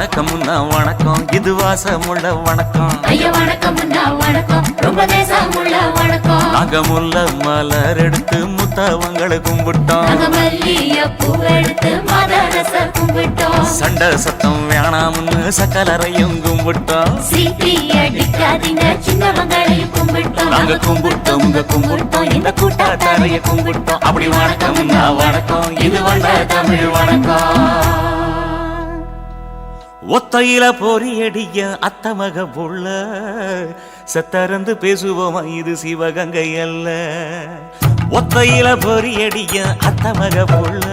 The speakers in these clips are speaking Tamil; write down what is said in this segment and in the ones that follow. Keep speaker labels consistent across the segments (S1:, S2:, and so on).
S1: வணக்கம்னா வணக்கம் இது வாசமுள்ள வணக்கம்
S2: ஐயா வணக்கம்னா வணக்கம் ரொம்ப தேசமுள்ள வணக்கம்
S1: நாங்க முல்ல மலர் எடுத்து முத்தவங்களை கும்பிட்டோம்
S2: நாங்க மல்லிய பூ எடுத்து மாதரச கும்பிட்டோம்
S1: சண்டை சத்தம் வேணாம்னு சக்கலரையும் கும்பிட்டோம்
S2: சீட்டி அடிக்காதீங்க சின்னவங்களையும் கும்பிட்டோம்
S1: நாங்க கும்பிட்டோம் கும்பிட்டோம் இந்த கூட்டாத்தாரைய கும்பிட்டோம் அப்படி வணக்கம்னா வணக்கம் இது வந்த தமிழ் வணக்கம் ஒத்தையில பொறியடிய அத்தமக புள்ள செத்தறந்து பேசுவோமா இது சிவகங்கை அல்ல ஒத்தையில பொறியடிய அத்தமக புள்ள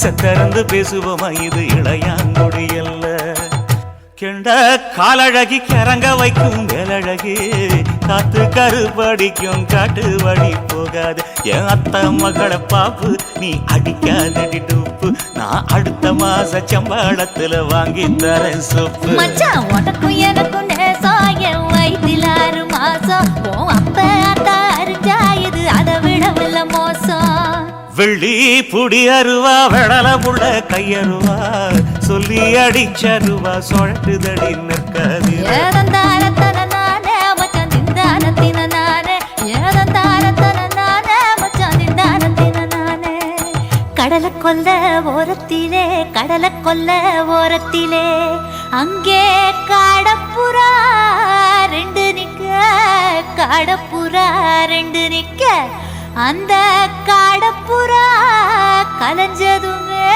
S1: செத்தறந்து பேசுவோமா இது இளையாங்குடி அல்ல கெண்ட காலழகி கிறங்க வைக்கும் வேலழகி காத்து கருப்படிக்கும் காட்டு வழி போகாது என் அத்த மகளை பாப்பு நீ அடிக்காதடி டூப்பு நான் அடுத்த மாச சம்பளத்துல வாங்கி தரேன் சொப்பு
S2: மச்சான் உனக்கும் எனக்கும் நேசம் என் வயிற்றில் 6 மாசம் உன் அப்ப அத்தா அறிஞ்சா இது அதை விடவில்ல மோசம்
S1: வெள்ளி புடி அருவா வெடல புள்ள கையருவா சொல்லி அடிச்சருவா சொழட்டுதடி நிற்காது
S2: கடலை கொல்ல ஓரத்திலே கடலை கொல்ல ஓரத்திலே அங்கே காடப்புறா 2 நிக்க காடப்புறா 2 நிக்க அந்த காடப்புறா கலஞ்சதுமே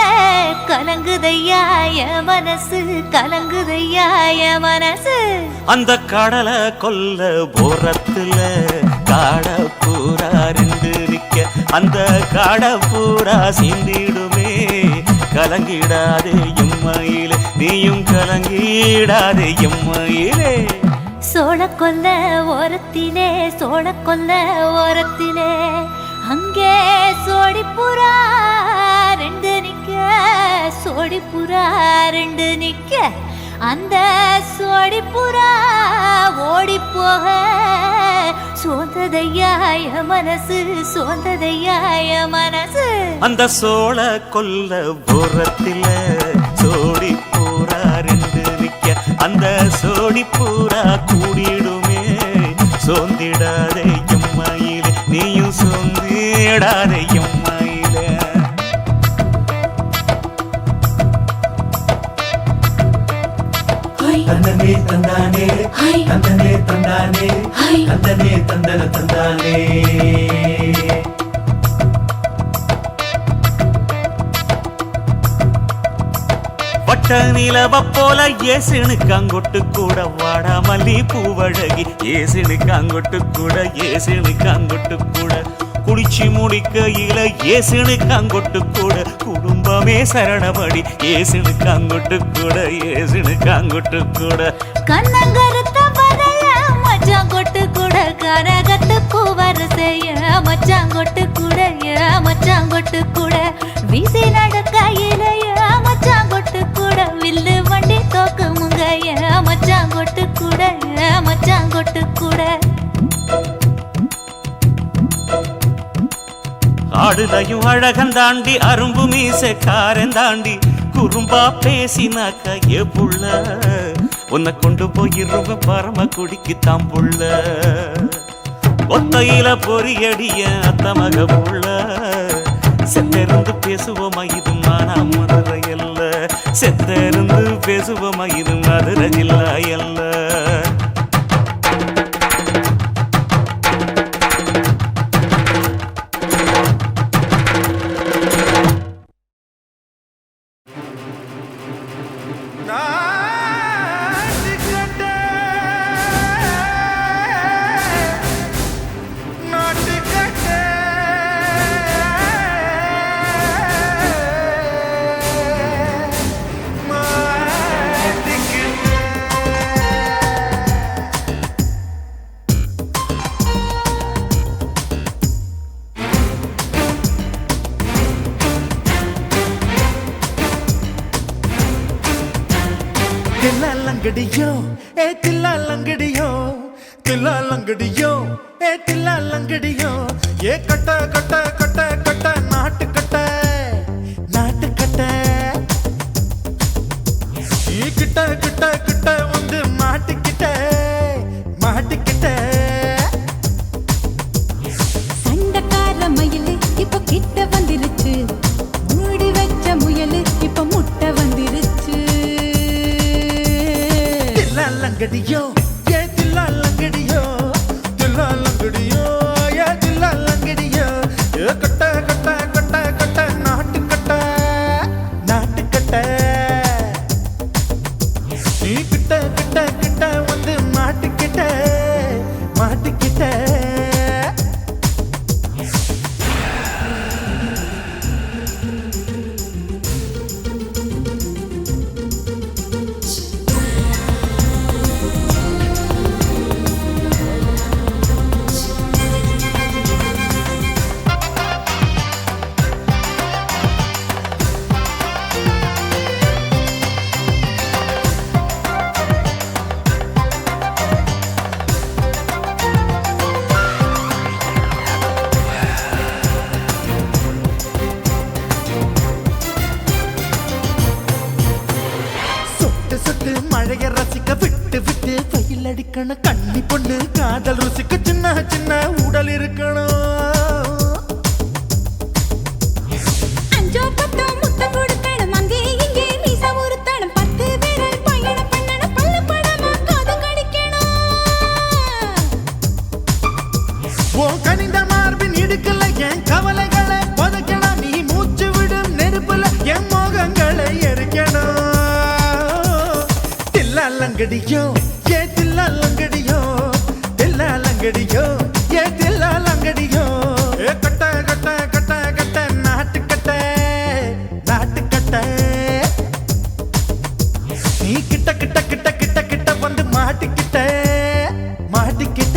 S2: கலங்குதையா என் மனசு கலங்குதையா என் மனசு
S1: அந்த கடலை கொல்ல போரத்துல காடப்பூரா 2 நிக்க அந்த காடப்பூரா சிந்திடுமே கலங்கிடாதே எம்மையிலே நீயும் கலங்கிடாதே எம்மையிலே
S2: சோழக்கொல்ல ஓரத்திலே சோழக்கொல்ல ஓரத்திலே அங்கே சோடிப்புறா 2 நிக்க சோடிப்புறா 2 நிக்க அந்த சோடிப்புறா ஓடி போக சோந்ததையாய மனசு சோந்ததையாய மனசு
S1: அந்த சோழ கொல்ல போரத்தில சோடி பூரா 2 நிக்க அந்த சோடி பூரா கூடிடுமே சோந்திடாதே எம்மையிலே நீயும் சோந்திடாதே எம்மையிலே
S3: தந்தனே தந்தானே தந்தனே தந்தானே தந்தனே தந்தன தந்தானே
S1: வட்ட நிலவ போல ஏசுனுக்கு அங்கொட்டு கூட வாடா மல்லி பூவழகி ஏசுனுக்கு அங்கொட்டு கூட ஏசுனுக்கு அங்கொட்டு கூட குளிச்சு முடிக்கையில ஏசுனுக்கு அங்கொட்டு கூட குடும்பமே சரணபடி ஏசுனுக்கு அங்கொட்டு கூட ஏசுனுக்கு அங்கொட்டு கூட
S2: கண்ணங்கருத்த பதைய மச்சான் கொட்டு கூட கரகத்து பூவரசைய மச்சான் கொட்டு கூட மச்சான் கொட்டு கூட வீசி நடக்கையிலைய மச்சான் கொட்டு கூட வில்லு வண்டி தோக்குமுங்க மச்சான் கொட்டு கூட மச்சான் கொட்டு கூட
S1: ஆடுதையும் அழகன் தாண்டி அரும்பு மீசக்காரன் தாண்டி குறும்பா பேசினாக்க ஏ புள்ள உன்னை கொண்டு போயிருவ பரம குடிக்கு தாம்புள்ள ஒத்தையில பொறியடிய அத்தமக புள்ள செத்திருந்து பேசுவோமா இது மானா மதுரை அல்ல செத்திருந்து பேசுவோமா இது மதுரை ஜில்லா அல்ல
S3: தில்லாலங்கடியோ ஏ தில்லாலங்கடியோ தில்லாலங்கடியோ ஏ தில்லாலங்கடியோ ஏ கட்ட கட்ட கட்ட கட்ட நாட்டு கட்ட நாட்டு கட்ட கிட்ட கிட்ட கிட்ட வந்து மாட்டிக்கிட்ட மாட்டிக்கிட்ட
S2: சண்டக்கார மயிலு இப்ப கிட்ட வந்துருச்சு மூடி வச்ச முயலு இப்ப முட்டை வந்துருச்சு
S3: தில்லாலங்கடியோ ஏ தில்லாலங்கடியோ தில்லாலங்கடியோ ஏ தில்லாலங்கடியோ ஏ கட்ட கட்ட கட்ட கட்ட நாட்டுக்கட்ட நாட்டுக்கட்ட நீ கிட்ட கிட்ட கிட்ட வந்து மாட்டிக்கிட்ட மாட்டிக்கிட்ட சொட்டு சொட்டு மழைய ரசிக்க விட்டு விட்டு வெயில் அடிக்கணும் கண்ணி பொண்ணு காதல் ருசிக்க சின்ன சின்ன உடல் இருக்கணும்
S2: அஞ்சோ பத்தோ முத்தம் கொடுக்கணும் அங்கே இங்கே மீசா உருத்தணும் 10 விரல் பயணம் பண்ணணும் பல்ல படமா காது கடிக்கணும்
S3: ஓ கனிந்த மார்பின் இடுக்கல என் கவலைகளை புதைக்கணும் நீ மூச்சு விடும் நெருப்புல என் மோகங்களை எரிக்கணும் தில்லாலங்கடியோ ஏ தில்லாலங்கடியோ தில்லாலங்கடியோ ஏ தில்லாலங்கடியோ ஏ கட்ட கட்ட கட்ட கட்ட நாட்டுக்கட்ட நாட்டுக்கட்ட நீ கிட்ட கிட்ட கிட்ட கிட்ட கிட்ட வந்து மாட்டிக்கிட்ட மாட்டிக்கிட்ட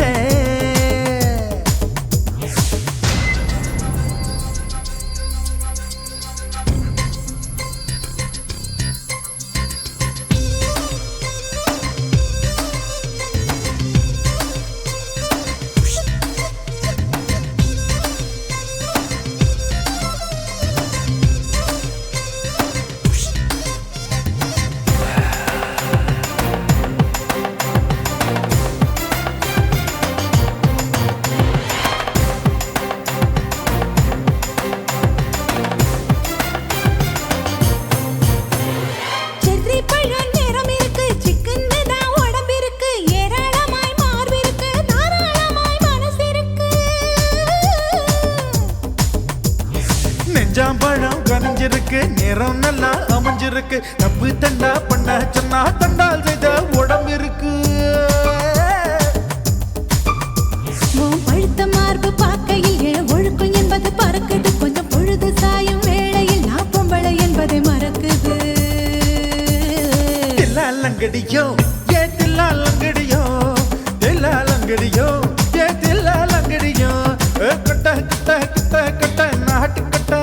S2: செர்ரி பழம் நிறம் இருக்கு சிக்கன்னு தான் உடம்பு இருக்கு ஏராளமாய் மார்பு இருக்கு தாராளமாய் மனசு இருக்கு
S3: நெஞ்சாம்பழம் கனிஞ்சிருக்கு நிறம் நல்லா அமைஞ்சிருக்கு தப்பு தண்டா பண்ண சொன்னா தண்டால் செய்த உடம்பு இருக்கு
S2: உன் பழுத்த மார்பு பார்க்கையில் என் ஒழுக்கம் என்பது பறக்குது கொஞ்சம் பொழுது சாயும் வேளையில் நான் பொம்பளை என்பதை மறக்குது
S3: தில்லாலங்கடியோ ஏ தில்லாலங்கடியோ தில்லாலங்கடியோ ஏ தில்லாலங்கடியோ ஏ கட்ட கட்ட கட்ட கட்ட நாட்டுக்கட்ட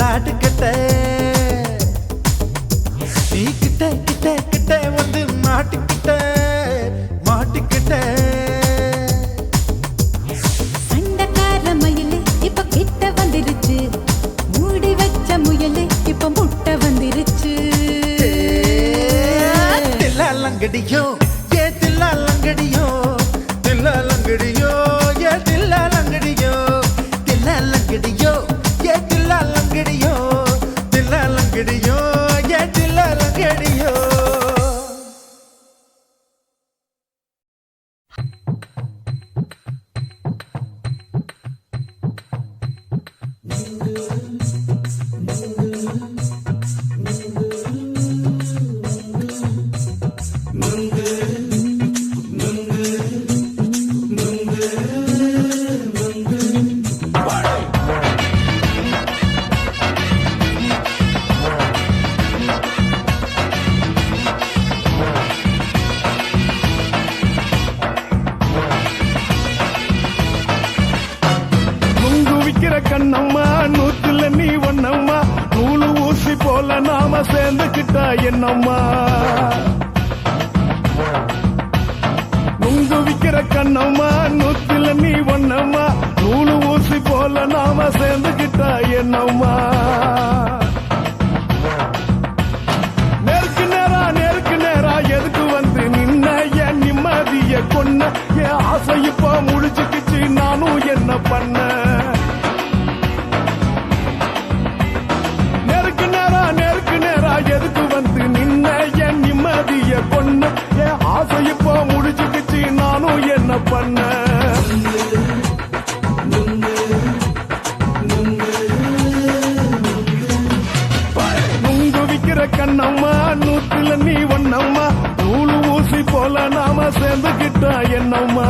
S3: நாட்டுக்கட்ட நீ கிட்ட கிட்ட கிட்ட வந்து மாட்டிக்கிட்ட மாட்டிக்கிட்ட
S2: சண்டக்கார மயிலு இப்ப கிட்ட வந்துருச்சு மூடி வச்ச முயலு இப்ப முட்டை வந்துருச்சு
S3: தில்லாலங்கடியோ ஏ தில்லாலங்கடியோ தில்லாலங்கடியோ ஏ தில்லாலங்கடியோ தில்லாலங்கடியோ ஏ தில்லாலங்கடியோ தில்லாலங்கடியோ ஏ தில்லாலங்கடியோ
S4: கண்ணம்மா நூத்துல நீ ஒன்னம்மா நூலு ஊசி போல நாம சேர்ந்துக்கிட்டா என்னம்மா நுங்கு விக்கிற கண்ணம்மா நூத்துல நீ ஒன்னம்மா நூலு ஊசி போல நாம சேர்ந்துக்கிட்டா என்னம்மா நேருக்கு நேரா நேருக்கு நீ ஒன்னம்மா நூலு ஊசி போல நாம சேர்ந்துகிட்டா என்னம்மா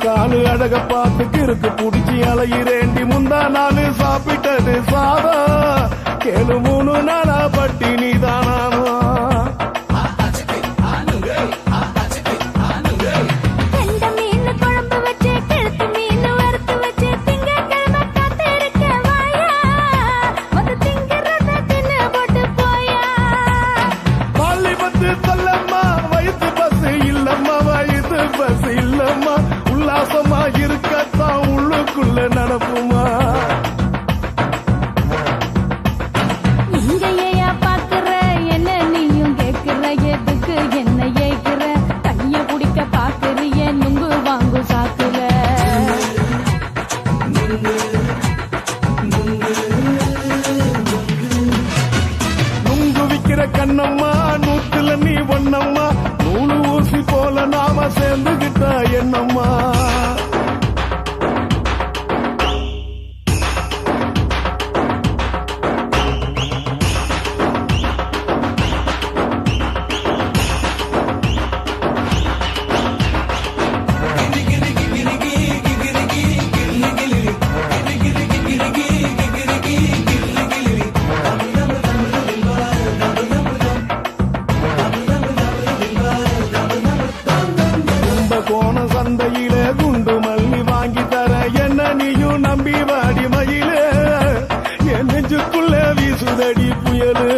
S4: காலு அழக பார்த்து கிறுக்கு புடிச்சி அலையிறேண்டி முந்தா நாலு சாப்பிட்டது சாதா கேளு 3 நாளா பட்டினி தானாமா உல்லாசமா இருக்கத்தான் உள்ளுக்குள்ள நடப்புமா
S2: இங்கேயா பாக்குற என்ன நீயும் கேக்குற எதுக்கு என்ன ஏக்குற கைய குடிக்க பாக்குறிய நுங்கு வாங்கு சாக்குற
S4: நுங்கு விக்கிற கண்ணம்மா நூத்துல நீ ஒன்னம்மா நூலு ஊசி போல நாம சேர்ந்துகிட்டா என்னம்மா சந்தையில குண்டு மல்லி வாங்கி தர என்ன நீயும் நம்பி வாடி மயில என் நெஞ்சுக்குள்ள வீசுதடி புயலு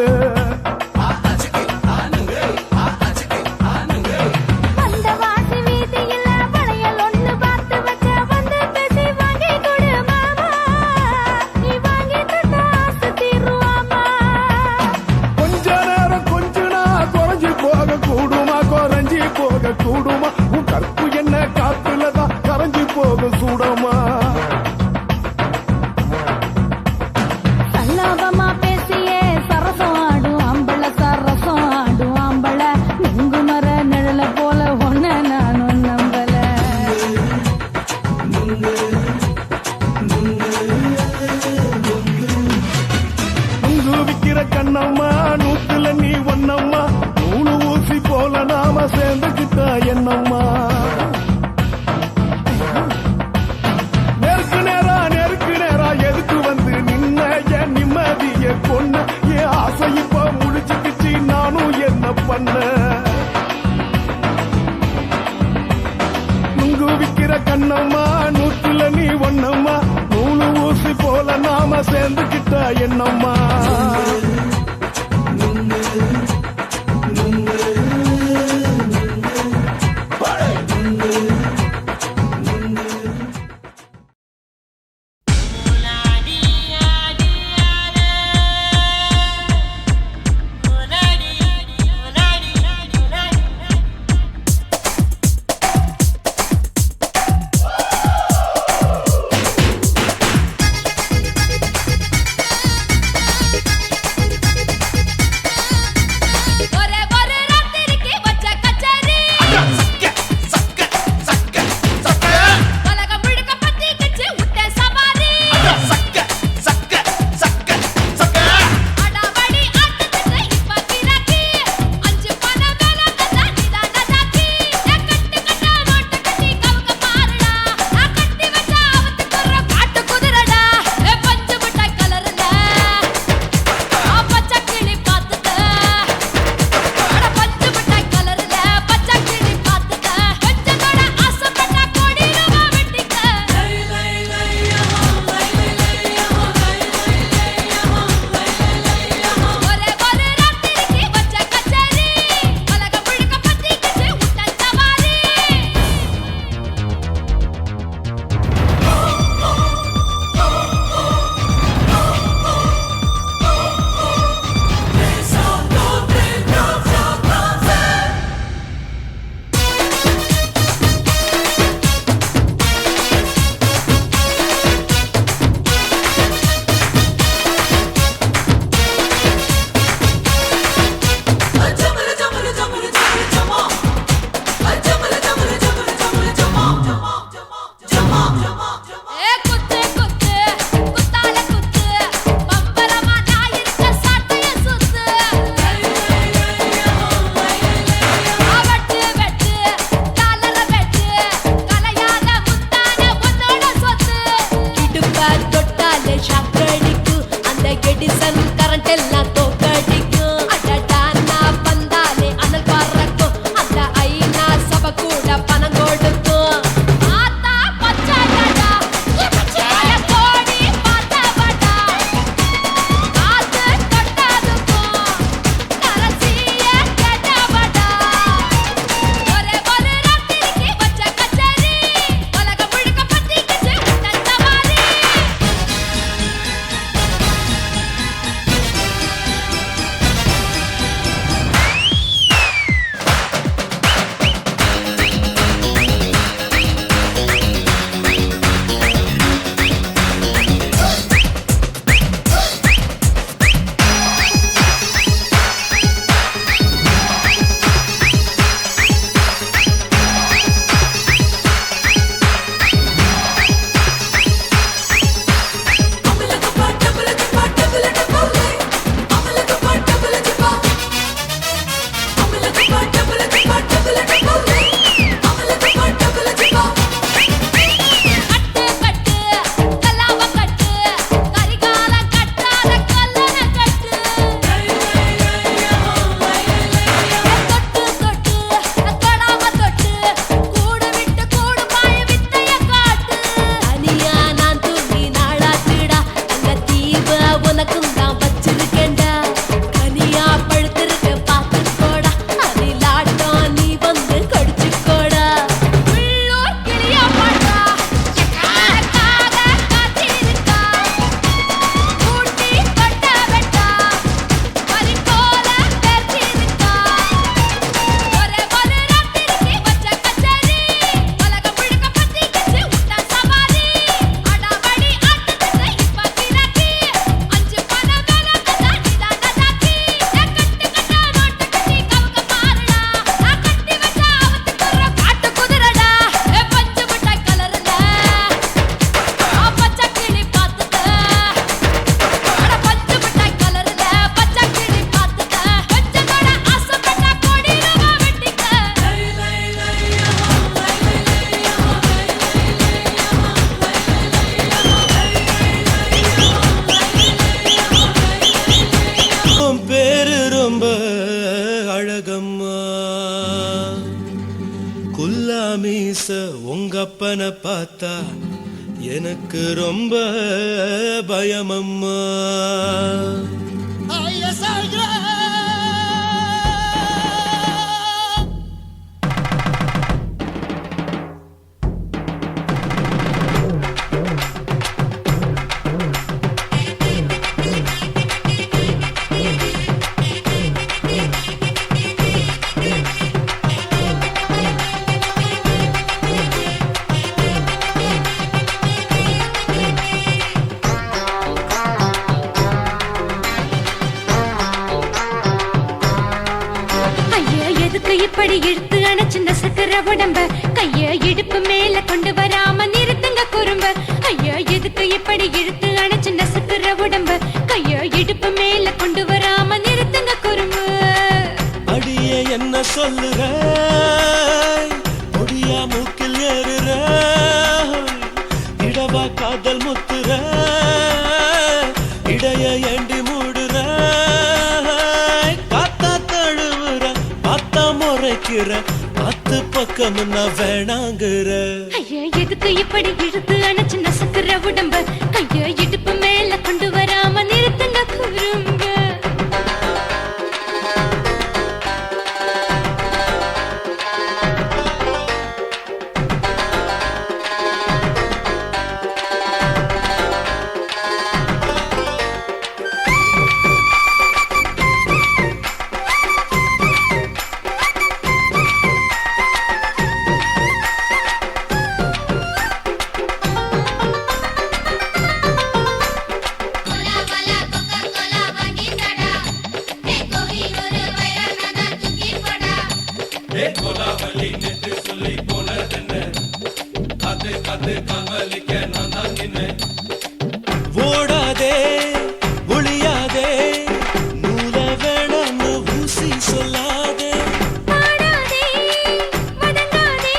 S4: கொஞ்ச நேரம் கொஞ்சனா குறைஞ்சி போக கூடுமா குறைஞ்சி போக கூடுமா உன் கற்பு என்ன காத்துலதான் கரைஞ்சி போக சூடமா
S2: சல்லாபமா பேசியே சரசம் ஆடும் ஆம்பள சரசம் ஆடும் ஆம்பள நுங்கு மர நிழல போல ஒன்ன நானும் நம்பல
S4: நுங்கு விக்கிற கண்ணம்மா நூத்துல நீ ஒன்னம்மா நூலு ஊசி போல நாம சேர்ந்துகிட்டா என்னம்மா நெருக்கு நேரா எதுக்கு வந்து நின்ன என் நிம்மதிய கொன்ன என் ஆசை இப்ப முடிச்சுக்கிச்சு நானும் என்ன பண்ண நுங்கு விக்கிற கண்ணம்மா நூத்துல நீ ஒன்னம்மா நூலு ஊசி போல நாம சேர்ந்துகிட்டா என்னம்மா
S5: அவனை பார்த்தா எனக்கு ரொம்ப பயமம்மா.
S2: இப்படி இழுத்து அணைச்சு நசுக்கிற உடம்ப கைய இடுப்பு மேல கொண்டு வராம நிறுத்துங்க குறும்ப. ஐயா எதுக்கு இப்படி இழுத்து அணைச்சு நசுக்கிற உடம்ப கைய இடுப்பு மேல கொண்டு வராம நிறுத்துங்க குறும்பு.
S5: அடியே என்ன சொல்லுற, முடியா மூக்கில் ஏறுற, இடவா காதல் முத்துற, இடைய ஏண்டி மூடுற, காத்தா தழுவுற, பார்த்தா முறைக்கிற, பத்து பக்கம் நான் வேணாங்குற.
S2: ஐயா எதுக்கு இப்படி இழுத்து அணைச்சு நசுக்கிற உடம்ப கைய இடுப்பு மேல கொண்டு வராம நிறுத்துங்க குறும்ப.
S5: ஓடாதே ஒளியாதே நூல வேணான்னு ஊசி சொல்லாதே.
S2: பாடாதே வதங்காதே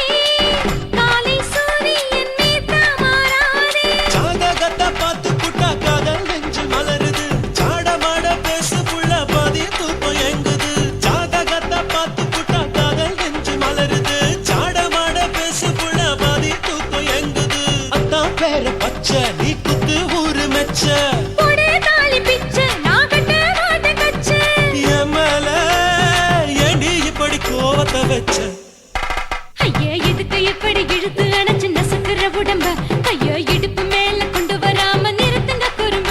S2: காலை சூரியன் மீத மாறாதே.
S5: ஜாதகத்தை பார்த்து புட்டா காதல் நெஞ்சு மலருது, சாடமாட பேசு புள்ள பாதி தூக்கம் எங்குது. ஜாதகத்தை பார்த்து புட்டா காதல் நெஞ்சு மலருது, சாடமாட பேசு புள்ள பாதி தூக்கம் எங்குது. அத்தான் பேர பச்சை நீ குத்து ஊரு மெச்ச,
S2: போடே தாலி பிச்சை நான் கட்ட மாட்டேன் கச்சை.
S5: என் மேல ஏண்டி இப்படி கோவத்தை வச்ச.
S2: ஐயா எதுக்கு இப்படி இழுத்து அணைச்சு நசுக்கிற உடம்ப கைய இடுப்பு மேல கொண்டு வராம நிறுத்துங்க குறும்ப.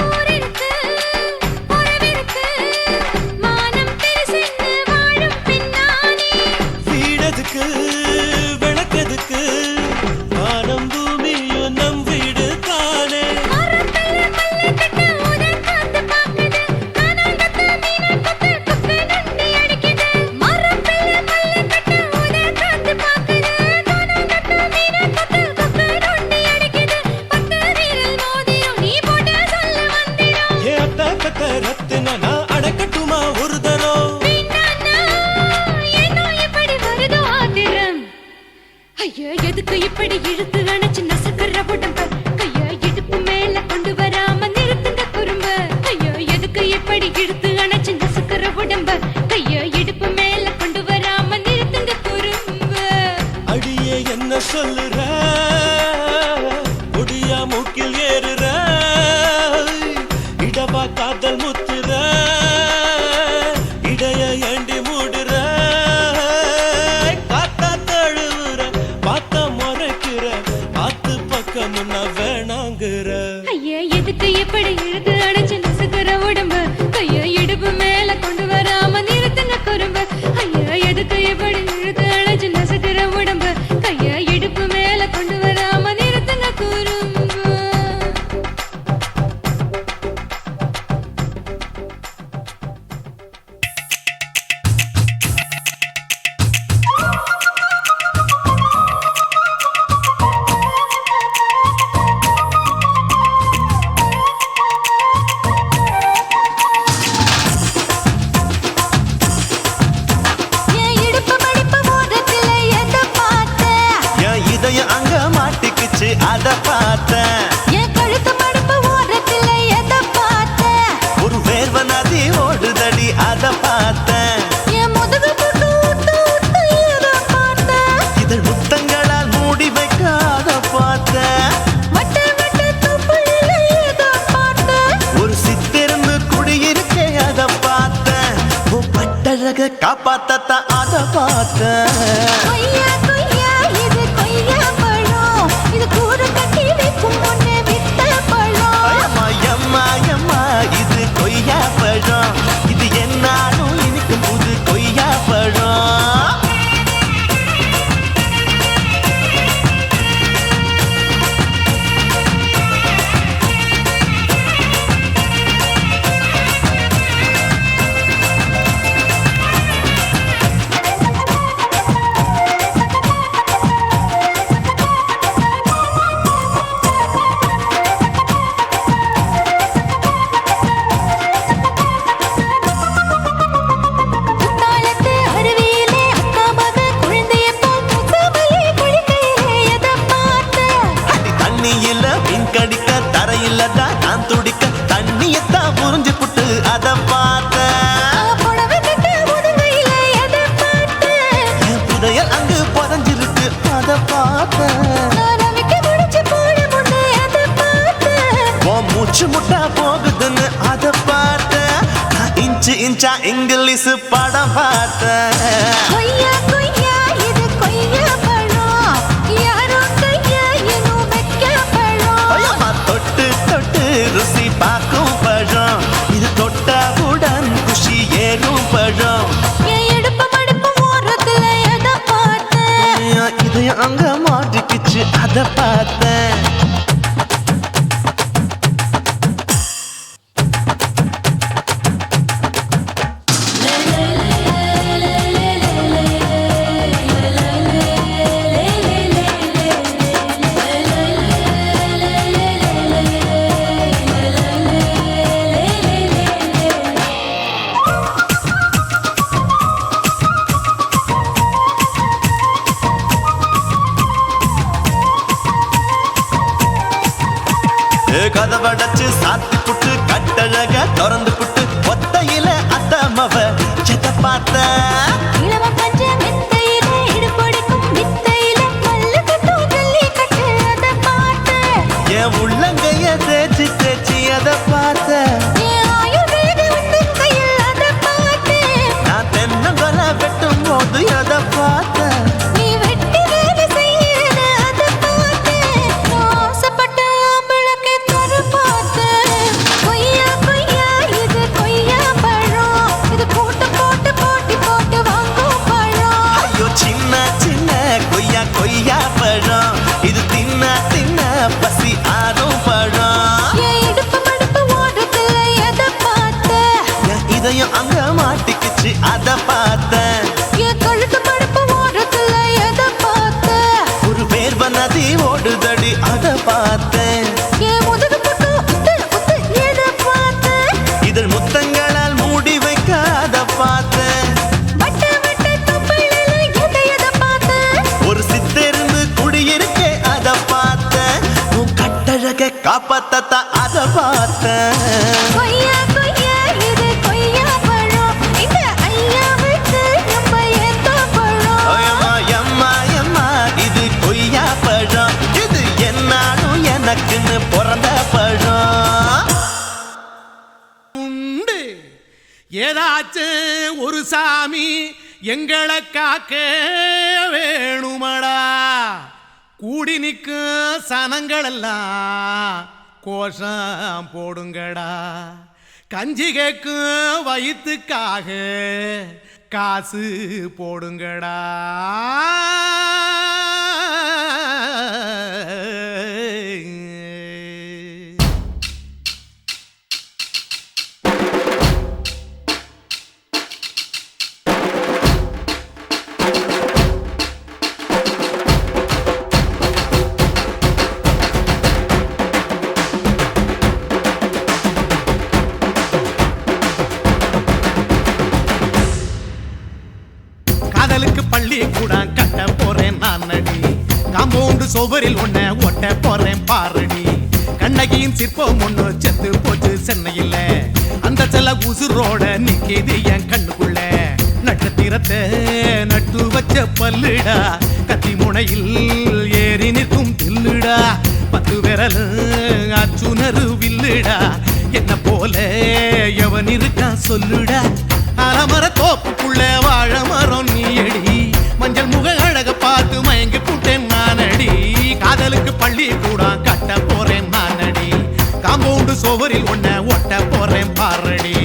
S2: ஊரிருக்கு உறவிருக்கு மானம் பெருசென்னு வாழும் பின்னானே.
S5: வீடதுக்கு விளக்கதுக்கு வானம் பூமியும் நம் வீடு தானே.
S2: மரத்துல மல்லி கட்டு உதன் காத்து பாக்குது, கானாங்கத்து மீனாங்கத்து குப்பை நண்டி அடிக்குது. மரத்துல மல்லி கட்டு உதன் காத்து பாக்குது, கானாங்கத்து மீனாங்கத்து குப்பை நண்டி அடிக்குது. பத்து வீரல் மோதிரம் நீ போட்ட சொல்ல வந்திடும்.
S5: ஏ அத்த கத்த ரத்தின நான் அடக்கட்டுமா ஒரு தரம்.
S2: வீணானா, ஏனோ இப்படி வருதோ ஆத்திரம். ஐயா எதுக்கு இப்படி இழுத்து அணைச்சு நசுக்கிற உடம்ப கைய இடுப்பு மேல கொண்டு வராம நிறுத்துங்க குறும்ப. ஐயா எதுக்கு இப்படி இழுத்து அணைச்சு நசுக்கிற உடம்ப கைய இடுப்பு மேல கொண்டு வராம நிறுத்துங்க குறும்ப.
S5: அடியே என்ன சொல்லுற, முடியா மூக்கில் ஏறுற, இடவா காதல் முத்துற, இடைய ஏண்டி மூடுற, காத்தா தழுவுற, பார்த்தா முறைக்கிற, பார்த்து பக்கம் நான் வேணாங்குற.
S2: ஐயா எதுக்கு இப்படி இழுத்து அணைச்சு நசுக்கிற உடம்ப கைய இடுப்பு மேல கொண்டு வராம நிறுத்துங்க குறும்ப. ஐயா எதுக்கு இப்படி இழுத்து அணைச்சு நசுக்கிற உடம்ப கைய இடுப்பு மேல
S5: காப்பாத்தத்தான் அத பார்த்தேன்.
S2: கொய்யா கொய்யா இது கொய்யா பழம், இது கூறு கட்டி வைக்கும் முன்னே வித்த பழம்.
S5: அம்மா எம்மா எம்மா இது கொய்யா பழம், இது என்னாலும் இனிக்கும் புது கொய்யா பழம்.
S2: குத்தாலத்து அருவியிலே அக்கா மக குழந்தையை போல் முசாமலே குளிக்கையிலே எதை பார்த்தேன்?
S5: அடி தண்ணியில மீன் கடிக்க தரையில்ல நான் துடிக்க தண்ணியத்தான் புரிஞ்சு புட்டு அத பார்த்தேன்.
S2: புடவை கட்ட முதுகையிலே எதை பார்த்தேன்?
S5: என் புதையல் அங்கு புதஞ்சிருக்கு அத பார்த்தேன்.
S2: நான் ரவிக்கு முடிச்சு போட முன்னே எதை பார்த்தேன்?
S5: உன் மூச்சு முட்டா போகுதுன்னு அத பார்த்தேன். நான் இன்ச்சு இன்ச்சா இங்கிலீஷ் படம் பார்த்தேன்.
S2: கொய்யா கொய்யா இது கொய்யா பழம், யாரோ கையா இன்னும் வைக்க பழம்.
S5: ஐயம்மா தொட்டு தொட்டு ருசி பார்க்கும் பழம், இது தொட்டவுடன் குஷி ஏறும் பழம்.
S2: என் இடுப்பு மடுப்பு ஓரத்துல எதை பார்த்தேன்?
S5: இதயம் அங்க மாட்டிக்கிச்சு அத பார்த்தேன். கதவடைச்சு சாத்தி புட்டு கட்டழக திறந்து புட்டு ஒத்தையில அத்தமவ செத்த பார்த்த.
S2: இளவ பஞ்ச மெத்தையில இடுப்படிக்கும் வித்தையில மல்லு கட்டும் ஜல்லி கட்டு அதை பார்த்தேன்.
S5: என் உள்ளங்கைய தேய்ச்சி தேய்ச்சி அத பார்த்த.
S2: என் ஆயுர்வேத உந்தன் கையில் அதை பார்த்தேன்.
S5: நான் தென்னங்கொலை வெட்டும் போது அத பார்த்த.
S2: நீ வெட்டி வேலை செய்யறது அதை பார்த்தேன். நான் ஆசைப்பட்ட ஆம்பளக்கு தர பார்த்தேன். கொய்யா கொய்யா இது கொய்யா பழம், இது கூட்டு போட்டு போட்டி போட்டு வாங்கும் பழம்.
S5: ஐயோ சின்ன சின்ன கொய்யா கொய்யா பழம், இது தின்ன தின்ன பசி ஆறும் பழம்.
S2: என் இடுப்பு மடுப்பு ஓரத்துல எதை பார்த்தேன்?
S5: என் இதயம் அங்க மாட்டிக்கிச்சு அத பார்த்தேன்.
S2: என் கழுத்து மடுப்பு ஓரத்துல எதை பார்த்தேன்?
S5: ஒரு வேர்வ நதி ஓடுதடி அத பார்த்தேன்.
S2: என் முதுகு பக்கம் உத்து உத்து எதை பார்த்தேன்?
S5: இதழ் முத்தங்களால் மூடி வைக்க அத பார்த்தேன்.
S2: வட்ட வட்ட தொப்பையில எதை பார்த்தேன்?
S5: ஒரு சித்தெருந்து குடியிருக்கே அத பார்த்தேன். உன் கட்டழக காப்பாத்தத்தா அத பார்த்தேன்.
S2: கொய்யா கொய்யா இது கொய்யா பழம், இந்த ஐயாவுக்கு ரொம்ப ஏத்த பழம்.
S5: ஐயம்மா எம்மா எம்மா இது கொய்யா பழம், இது என்னாலும் எனக்குன்னு பிறந்த பழம்.
S3: உண்டு ஏதாச்சும் ஒரு சாமி எங்களை காக்க வேணுமடா. கூடி நிற்கும் சனங்களெல்லாம் கோஷம் போடுங்கடா. கஞ்சி கேக்கும் வயிற்றுக்காக காசு போடுங்கடா. காதலுக்கு பள்ளி கூட கட்ட போறேன் நான் நடி. காம்பவுண்டு சுவரில் ஒன்ன ஒட்ட போறேன் பாரடி. கண்ணகியின் சிற்பம் ஒண்ணு செத்து போச்சு சென்னையில. அந்த செல்ல உசுரோட நிக்கிது என் கண்ணுக்குள்ள. நட்சத்திரத்தை நட்டு வச்ச பல்லுடா, கத்தி முனையில் ஏறி நிற்கும் தில்லுடா. 10 விரல் அச்சுணரு வில்லுடா. என்ன போல எவன் இருக்கா சொல்லுடா. ஆலமர தோப்புக்குள்ள வாழ மரம் நீயடி மஞ்சள் முக அழக பார்த்து மயங்கி புட்டேன் நானடி காதலுக்கு பள்ளி கூட கட்ட போறேன் நானடி காம்பவுண்டு சோவரில் ஒன்ன ஒட்ட போறேன் பாரடி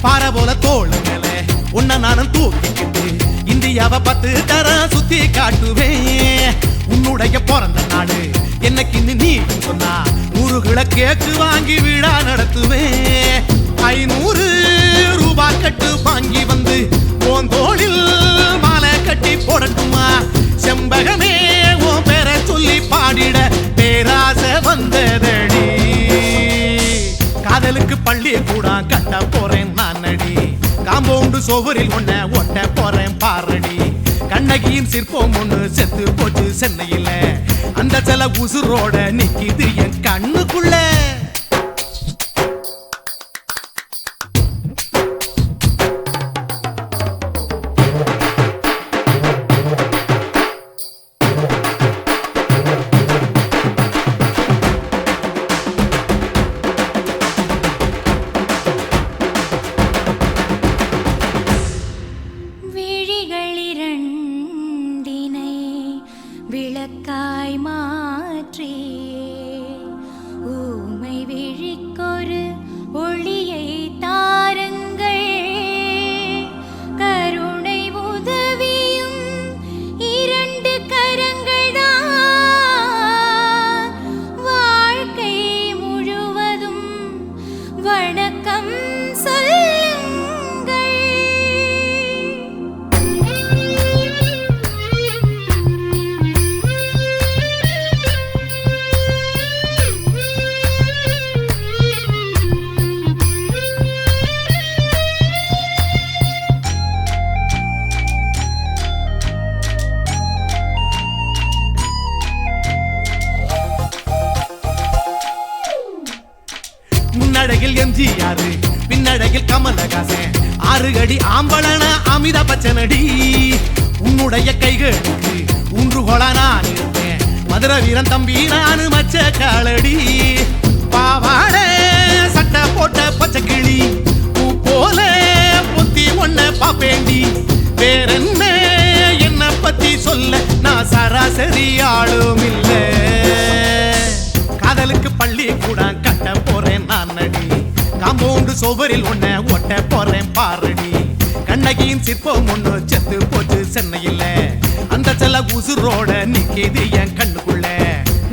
S3: பாறை போல தோளு மேல உன்ன நானும் தூக்கிக்கிட்டு இந்தியாவை 10 தரம் சுத்தி காட்டுவேன் உன்னுடைய பிறந்த நாடு என்னைக்கு நீ சொன்னா 100 கிலோ கேக்கு வாங்கி விழா நடத்துவேன் 500 ரூபாய் கட்டு வாங்கி வந்து உன் தோளில் மாலை கட்டி போடட்டுமா செம்பகமே உன் பேரை சொல்லி பாடிட பேராசை வந்ததடி காதலுக்கு பள்ளி கூட கட்ட போறேன் நானடி காம்பவுண்டு சோவரில் ஒன்ன ஒட்ட போறேன் பாரடி கண்ணகியின் சிற்பம் ஒண்ணு செத்து போச்சு சென்னையில அந்த சில உசுரோட நிக்கிது என் கண்ணுக்குள்ள
S2: விழிகளிரண்டினை விளக்காய் மாற்றி ஊமை விழிக்கொரு ஒளியை தாருங்கள் கருணை உதவியும் 2 கரங்கள்தான் வாழ்க்கை முழுவதும் வணக்கம்
S3: முன்னழகில் எம்ஜிஆர் பின்னழகில் கமலஹாசன் 6 அடி ஆம்பளன அமிதாப் பச்சனடி உன்னுடைய கைகளுக்கு ஊன்றுகோல நான் இருப்பேன் மதுரை வீரன் தம்பி நானு மச்ச காலடி பாவாட சட்டை போட்ட பச்சை கிளி பூ போல பொத்தி ஒன்ன பாப்பேண்டி வேறென்ன என்ன பத்தி சொல்ல நான் சராசரி ஆளும் இல்ல காதலுக்கு பள்ளி கூட கட்ட போறேன் நானடி காம்பவுண்டு சோவரில் ஒன்ன ஒட்ட போறேன் பாரடி கண்ணகியின் சிற்பம் ஒண்ணு செத்து போச்சு சென்னையில அந்த சில உசுரோட நிக்கிது என் கண்ணுக்குள்ள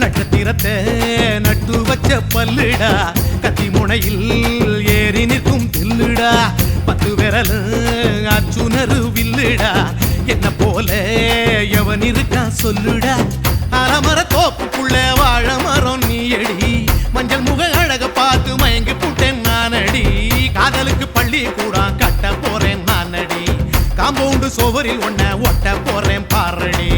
S3: நட்சத்திரத்தை நட்டு வச்ச பல்லுடா கத்தி முனையில் ஏறி நிற்கும் தில்லுடா 10 விரல் அச்சுணரு வில்லுடா என்ன போல எவன் இருக்கா சொல்லுடா அலமர தோப்புக்குள்ள வாழ மரம் நீயடி மஞ்சள் முக அழக பார்த்து மயங்கி புட்டேன் நானடி காதலுக்கு பள்ளி கூட கட்ட போறேன் நானடி காம்பவுண்டு சோவரில் ஒன்ன ஒட்ட போறேன் பாரடி